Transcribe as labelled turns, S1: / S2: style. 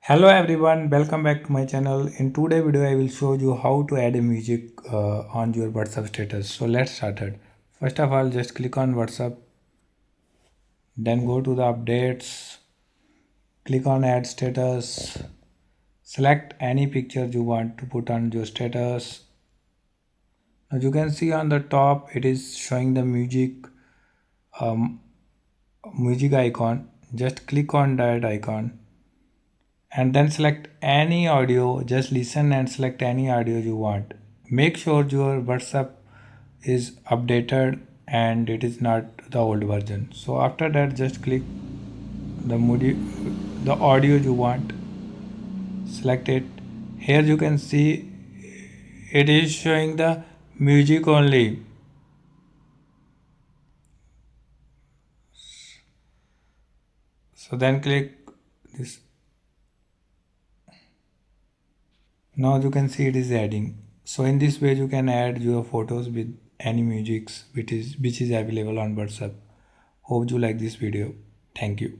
S1: Hello everyone, welcome back to my channel. In today's video I will show you how to add a music on your WhatsApp status. So let's start it. First of all, just click on WhatsApp, then go to the updates, click on add status, select any picture you want to put on your status. Now you can see on the top it is showing the um, music icon. Just click on that icon and then select any audio. Just listen and select any audio you want. Make sure your WhatsApp is updated and it is not the old version. So after that, just click the the audio you want, select it. Here you can see it is showing the music only. So then click this. Now you can see it is adding. So in this way you can add your photos with any music which is available on WhatsApp. Hope you like this video. Thank you.